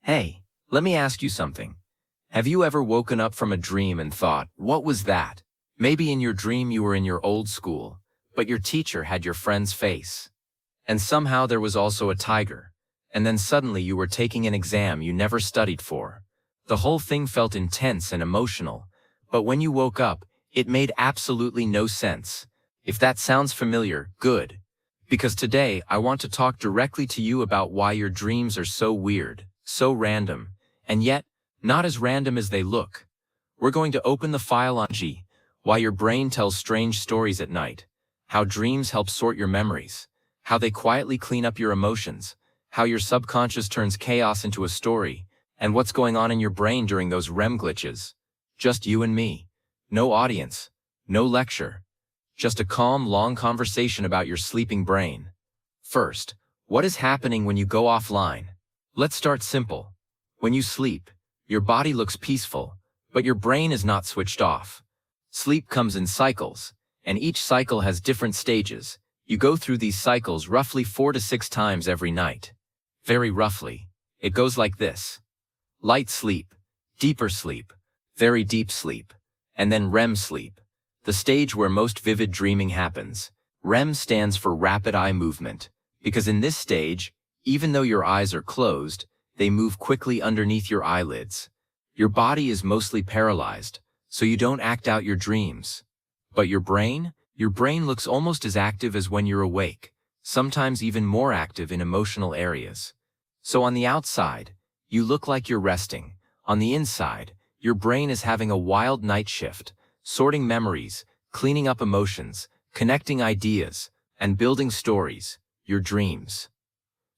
Hey, let me ask you something. Have you ever woken up from a dream and thought, what was that? Maybe in your dream you were in your old school, but your teacher had your friend's face. And somehow there was also a tiger. And then suddenly you were taking an exam you never studied for. The whole thing felt intense and emotional, but when you woke up, it made absolutely no sense. If that sounds familiar, good. Because today I want to talk directly to you about why your dreams are so weird, so random, and yet, not as random as they look. We're going to open the file on why your brain tells strange stories at night, how dreams help sort your memories, how they quietly clean up your emotions, how your subconscious turns chaos into a story, and what's going on in your brain during those REM glitches. Just you and me. No audience. No lecture. Just a calm, long conversation about your sleeping brain. First, what is happening when you go offline? Let's start simple. When you sleep, your body looks peaceful, but your brain is not switched off. Sleep comes in cycles, and each cycle has different stages. You go through these cycles roughly 4 to 6 times every night. Very roughly. It goes like this. Light sleep, deeper sleep, very deep sleep, and then REM sleep, the stage where most vivid dreaming happens. REM stands for rapid eye movement, because in this stage, even though your eyes are closed, they move quickly underneath your eyelids. Your body is mostly paralyzed, so you don't act out your dreams. But your brain looks almost as active as when you're awake, sometimes even more active in emotional areas. So on the outside, you look like you're resting. On the inside, your brain is having a wild night shift, sorting memories, cleaning up emotions, connecting ideas, and building stories, your dreams.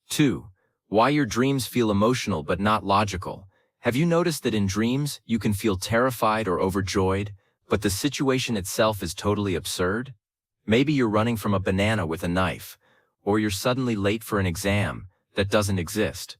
2. Why your dreams feel emotional but not logical. Have you noticed that in dreams, you can feel terrified or overjoyed, but the situation itself is totally absurd? Maybe you're running from a banana with a knife, or you're suddenly late for an exam that doesn't exist.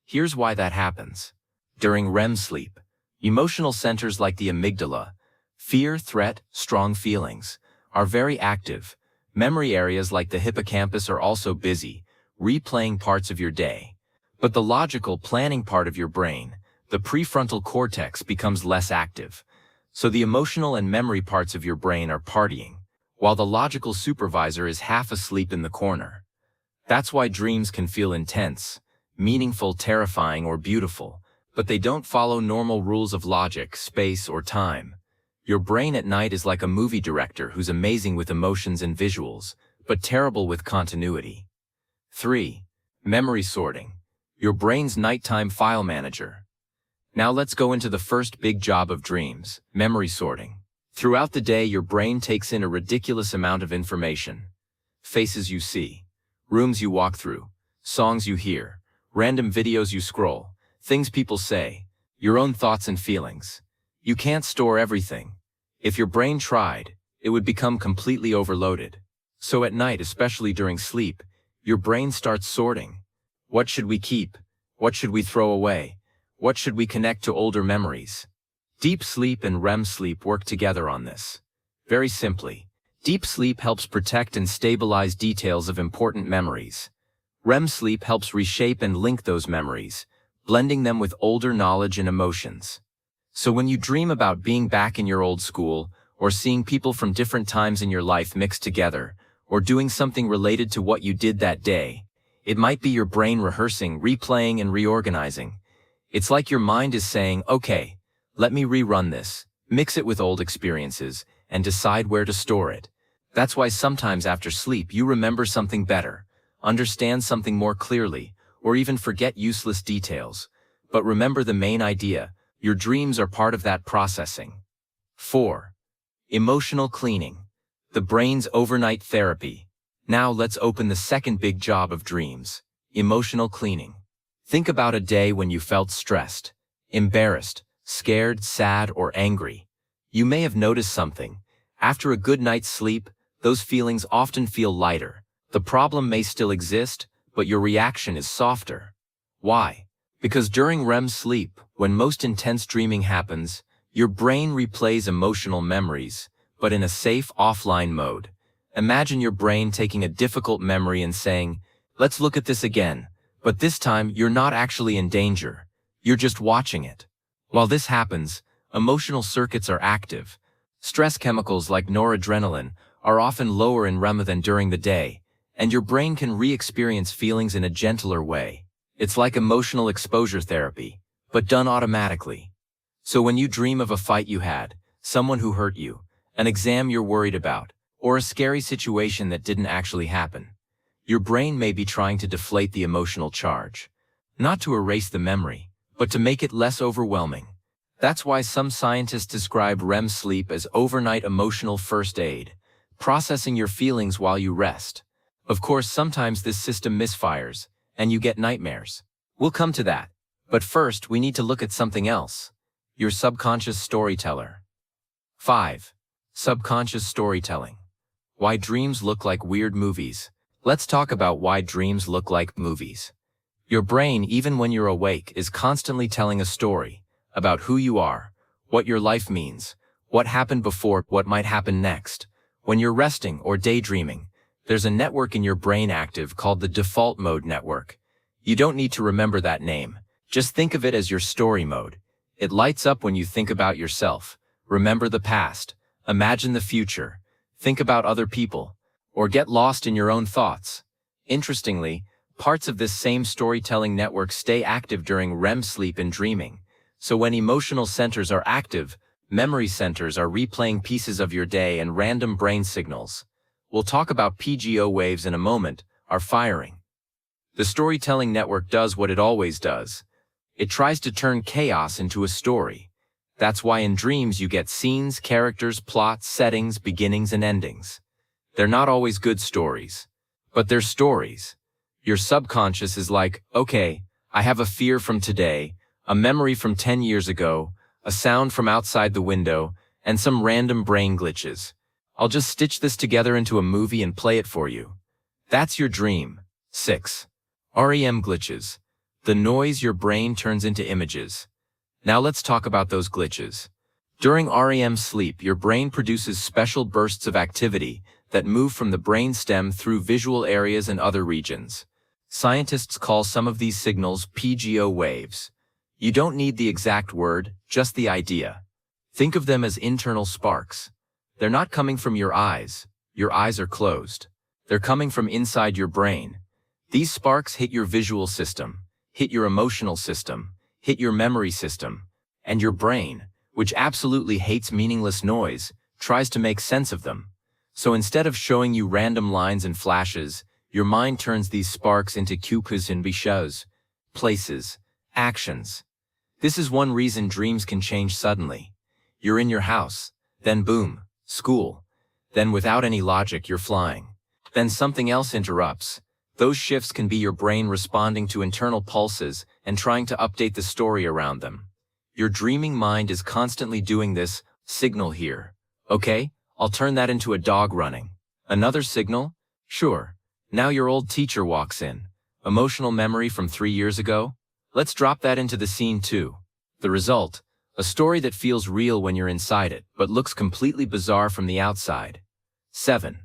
Here's why that happens. During REM sleep, emotional centers like the amygdala, fear, threat, strong feelings, are very active. Memory areas like the hippocampus are also busy, replaying parts of your day. But the logical planning part of your brain, the prefrontal cortex, becomes less active. So the emotional and memory parts of your brain are partying, while the logical supervisor is half asleep in the corner. That's why dreams can feel intense, meaningful, terrifying, or beautiful, but they don't follow normal rules of logic, space, or time. Your brain at night is like a movie director who's amazing with emotions and visuals, but terrible with continuity. 3. Memory sorting. Your brain's nighttime file manager. Now let's go into the first big job of dreams, memory sorting. Throughout the day, your brain takes in a ridiculous amount of information. Faces you see, rooms you walk through, songs you hear, random videos you scroll, things people say, your own thoughts and feelings. You can't store everything. If your brain tried, it would become completely overloaded. So at night, especially during sleep, your brain starts sorting. What should we keep? What should we throw away? What should we connect to older memories? Deep sleep and REM sleep work together on this. Very simply, deep sleep helps protect and stabilize details of important memories. REM sleep helps reshape and link those memories, blending them with older knowledge and emotions. So when you dream about being back in your old school, or seeing people from different times in your life mixed together, or doing something related to what you did that day, it might be your brain rehearsing, replaying, and reorganizing. It's like your mind is saying, okay, let me rerun this, mix it with old experiences, and decide where to store it. That's why sometimes after sleep you remember something better, understand something more clearly, or even forget useless details. But remember the main idea, your dreams are part of that processing. 4. Emotional cleaning. The brain's overnight therapy. Now let's open the second big job of dreams, emotional cleaning. Think about a day when you felt stressed, embarrassed, scared, sad, or angry. You may have noticed something. After a good night's sleep, those feelings often feel lighter. The problem may still exist, but your reaction is softer. Why? Because during REM sleep, when most intense dreaming happens, your brain replays emotional memories, but in a safe offline mode. Imagine your brain taking a difficult memory and saying, let's look at this again, but this time you're not actually in danger. You're just watching it. While this happens, emotional circuits are active. Stress chemicals like noradrenaline are often lower in REM than during the day, and your brain can re-experience feelings in a gentler way. It's like emotional exposure therapy, but done automatically. So when you dream of a fight you had, someone who hurt you, an exam you're worried about, or a scary situation that didn't actually happen, your brain may be trying to deflate the emotional charge. Not to erase the memory, but to make it less overwhelming. That's why some scientists describe REM sleep as overnight emotional first aid, processing your feelings while you rest. Of course, sometimes this system misfires, and you get nightmares. We'll come to that. But first, we need to look at something else. Your subconscious storyteller. 5. Subconscious storytelling. Why dreams look like weird movies. Let's talk about why dreams look like movies. Your brain, even when you're awake, is constantly telling a story about who you are, what your life means, what happened before, what might happen next. When you're resting or daydreaming, there's a network in your brain active called the default mode network. You don't need to remember that name. Just think of it as your story mode. It lights up when you think about yourself, remember the past, imagine the future, think about other people, or get lost in your own thoughts. Interestingly, parts of this same storytelling network stay active during REM sleep and dreaming. So when emotional centers are active, memory centers are replaying pieces of your day and random brain signals. We'll talk about PGO waves in a moment, are firing. The storytelling network does what it always does. It tries to turn chaos into a story. That's why in dreams you get scenes, characters, plots, settings, beginnings, and endings. They're not always good stories, but they're stories. Your subconscious is like, okay, I have a fear from today, a memory from 10 years ago, a sound from outside the window, and some random brain glitches. I'll just stitch this together into a movie and play it for you. That's your dream. 6. REM glitches. The noise your brain turns into images. Now let's talk about those glitches. During REM sleep, your brain produces special bursts of activity that move from the brainstem through visual areas and other regions. Scientists call some of these signals PGO waves. You don't need the exact word, just the idea. Think of them as internal sparks. They're not coming from your eyes are closed. They're coming from inside your brain. These sparks hit your visual system, hit your emotional system, hit your memory system, and your brain, which absolutely hates meaningless noise, tries to make sense of them. So instead of showing you random lines and flashes, your mind turns these sparks into cues and bishows, places, actions. This is one reason dreams can change suddenly. You're in your house, then boom, school. Then without any logic you're flying. Then something else interrupts. Those shifts can be your brain responding to internal pulses and trying to update the story around them. Your dreaming mind is constantly doing this, signal here. Okay, I'll turn that into a dog running. Another signal? Sure. Now your old teacher walks in. Emotional memory from 3 years ago? Let's drop that into the scene too. The result? A story that feels real when you're inside it, but looks completely bizarre from the outside. 7.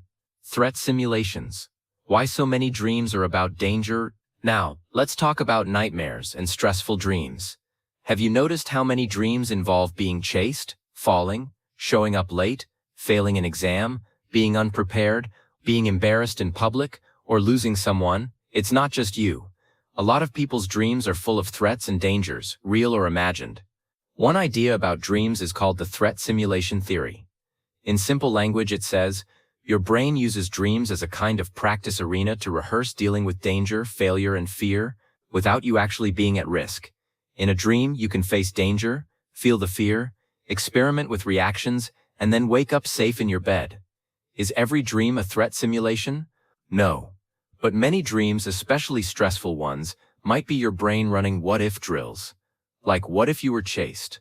Threat simulations. Why so many dreams are about danger? Now, let's talk about nightmares and stressful dreams. Have you noticed how many dreams involve being chased, falling, showing up late, failing an exam, being unprepared, being embarrassed in public, or losing someone? It's not just you. A lot of people's dreams are full of threats and dangers, real or imagined. One idea about dreams is called the threat simulation theory. In simple language it says, your brain uses dreams as a kind of practice arena to rehearse dealing with danger, failure, and fear, without you actually being at risk. In a dream, you can face danger, feel the fear, experiment with reactions, and then wake up safe in your bed. Is every dream a threat simulation? No. But many dreams, especially stressful ones, might be your brain running what-if drills. Like what if you were chased?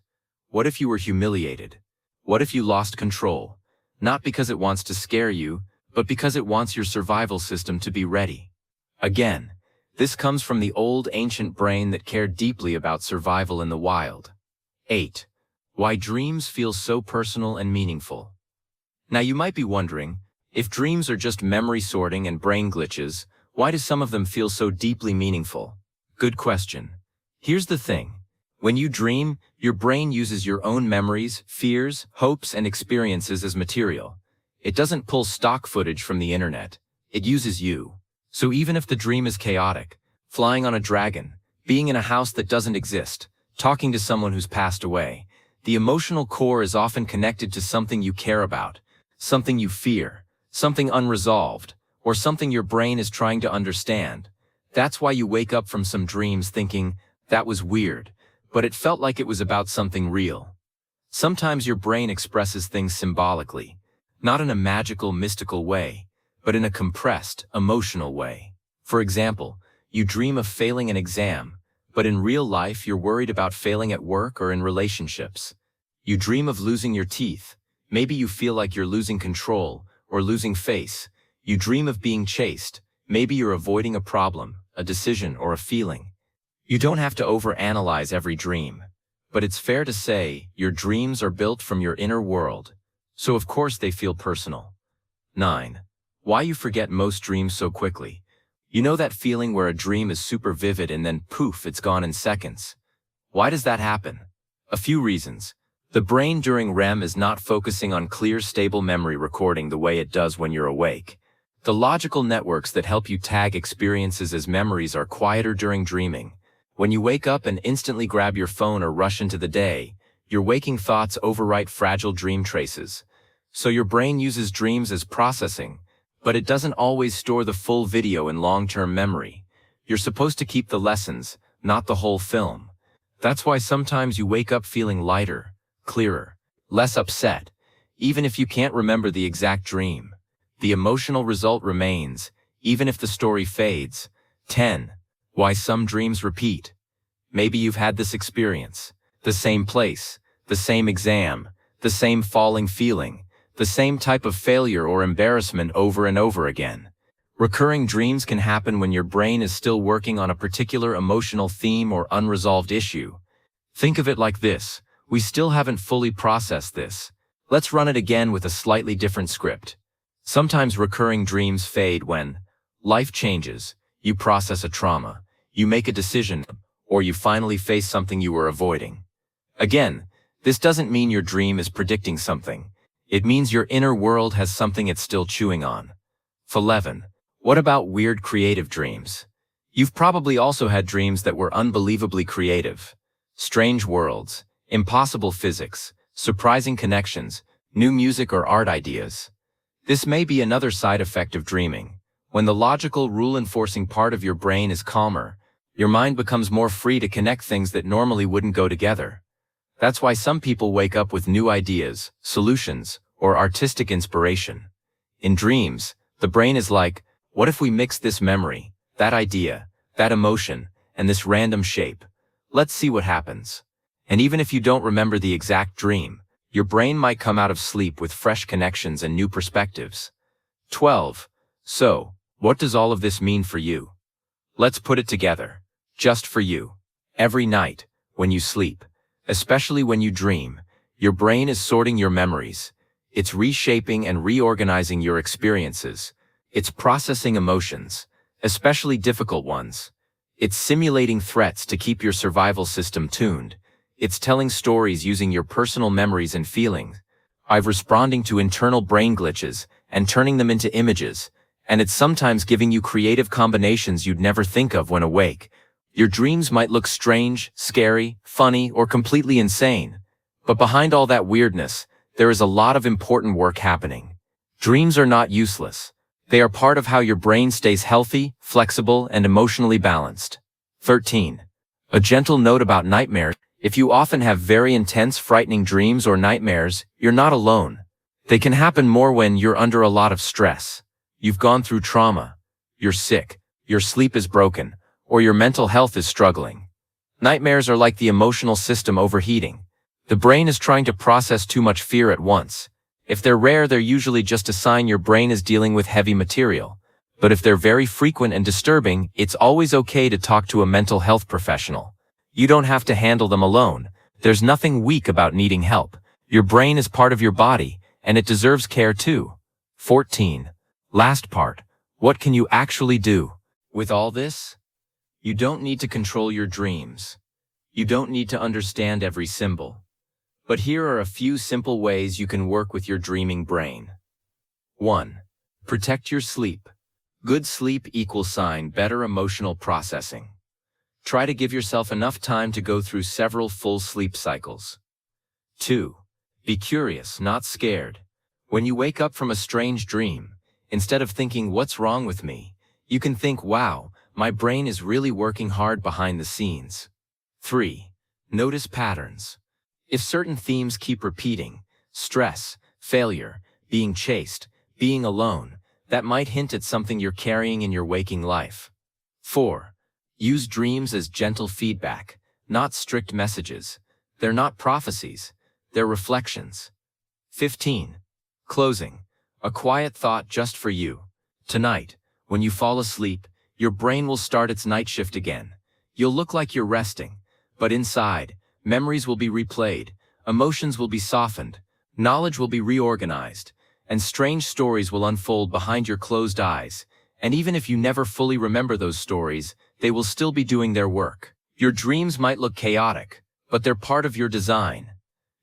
What if you were humiliated? What if you lost control? Not because it wants to scare you, but because it wants your survival system to be ready. Again, this comes from the old ancient brain that cared deeply about survival in the wild. 8. Why dreams feel so personal and meaningful. Now you might be wondering, if dreams are just memory sorting and brain glitches, why do some of them feel so deeply meaningful? Good question. Here's the thing. When you dream, your brain uses your own memories, fears, hopes, and experiences as material. It doesn't pull stock footage from the internet. It uses you. So even if the dream is chaotic, flying on a dragon, being in a house that doesn't exist, talking to someone who's passed away, the emotional core is often connected to something you care about, something you fear, something unresolved, or something your brain is trying to understand. That's why you wake up from some dreams thinking, that was weird, but it felt like it was about something real. Sometimes your brain expresses things symbolically, not in a magical, mystical way, but in a compressed, emotional way. For example, you dream of failing an exam, but in real life you're worried about failing at work or in relationships. You dream of losing your teeth. Maybe you feel like you're losing control or losing face. You dream of being chased. Maybe you're avoiding a problem, a decision, or a feeling. You don't have to overanalyze every dream, but it's fair to say your dreams are built from your inner world, so of course they feel personal. 9. Why you forget most dreams so quickly. You know that feeling where a dream is super vivid and then poof, it's gone in seconds. Why does that happen? A few reasons. The brain during REM is not focusing on clear, stable memory recording the way it does when you're awake. The logical networks that help you tag experiences as memories are quieter during dreaming. When you wake up and instantly grab your phone or rush into the day, your waking thoughts overwrite fragile dream traces. So your brain uses dreams as processing, but it doesn't always store the full video in long-term memory. You're supposed to keep the lessons, not the whole film. That's why sometimes you wake up feeling lighter, clearer, less upset, even if you can't remember the exact dream. The emotional result remains, even if the story fades. 10. Why some dreams repeat. Maybe you've had this experience. The same place, the same exam, the same falling feeling, the same type of failure or embarrassment over and over again. Recurring dreams can happen when your brain is still working on a particular emotional theme or unresolved issue. Think of it like this: we still haven't fully processed this. Let's run it again with a slightly different script. Sometimes recurring dreams fade when life changes, you process a trauma, you make a decision, or you finally face something you were avoiding. Again, this doesn't mean your dream is predicting something. It means your inner world has something it's still chewing on. 11. What about weird creative dreams? You've probably also had dreams that were unbelievably creative. Strange worlds, impossible physics, surprising connections, new music or art ideas. This may be another side effect of dreaming. When the logical, rule-enforcing part of your brain is calmer, your mind becomes more free to connect things that normally wouldn't go together. That's why some people wake up with new ideas, solutions, or artistic inspiration. In dreams, the brain is like, what if we mix this memory, that idea, that emotion, and this random shape? Let's see what happens. And even if you don't remember the exact dream, your brain might come out of sleep with fresh connections and new perspectives. 12. So, what does all of this mean for you? Let's put it together. Just for you. Every night, when you sleep, especially when you dream, your brain is sorting your memories. It's reshaping and reorganizing your experiences. It's processing emotions, especially difficult ones. It's simulating threats to keep your survival system tuned. It's telling stories using your personal memories and feelings. I've responding to internal brain glitches and turning them into images. And it's sometimes giving you creative combinations you'd never think of when awake. Your dreams might look strange, scary, funny, or completely insane. But behind all that weirdness, there is a lot of important work happening. Dreams are not useless. They are part of how your brain stays healthy, flexible, and emotionally balanced. 13. A gentle note about nightmares. If you often have very intense, frightening dreams or nightmares, you're not alone. They can happen more when you're under a lot of stress. You've gone through trauma. You're sick. Your sleep is broken. Or your mental health is struggling. Nightmares are like the emotional system overheating. The brain is trying to process too much fear at once. If they're rare, they're usually just a sign your brain is dealing with heavy material. But if they're very frequent and disturbing, it's always okay to talk to a mental health professional. You don't have to handle them alone. There's nothing weak about needing help. Your brain is part of your body, and it deserves care too. 14. Last part. What can you actually do? With all this, you don't need to control your dreams. You don't need to understand every symbol. But here are a few simple ways you can work with your dreaming brain. 1. Protect your sleep. Good sleep equals better emotional processing. Try to give yourself enough time to go through several full sleep cycles. 2. Be curious, not scared. When you wake up from a strange dream, instead of thinking, "What's wrong with me?" you can think, "Wow, my brain is really working hard behind the scenes." 3. Notice patterns. If certain themes keep repeating, stress, failure, being chased, being alone, that might hint at something you're carrying in your waking life. 4. Use dreams as gentle feedback, not strict messages. They're not prophecies, they're reflections. 15. Closing. A quiet thought just for you. Tonight, when you fall asleep, your brain will start its night shift again. You'll look like you're resting, but inside, memories will be replayed, emotions will be softened, knowledge will be reorganized, and strange stories will unfold behind your closed eyes. And even if you never fully remember those stories, they will still be doing their work. Your dreams might look chaotic, but they're part of your design.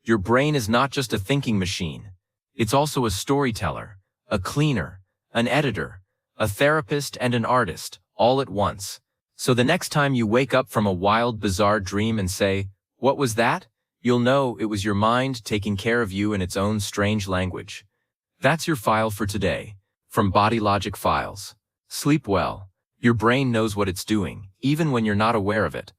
Your brain is not just a thinking machine. It's also a storyteller, a cleaner, an editor, a therapist, and an artist, all at once. So the next time you wake up from a wild, bizarre dream and say, "What was that?" you'll know it was your mind taking care of you in its own strange language. That's your file for today, from Body Logic Files. Sleep well. Your brain knows what it's doing, even when you're not aware of it.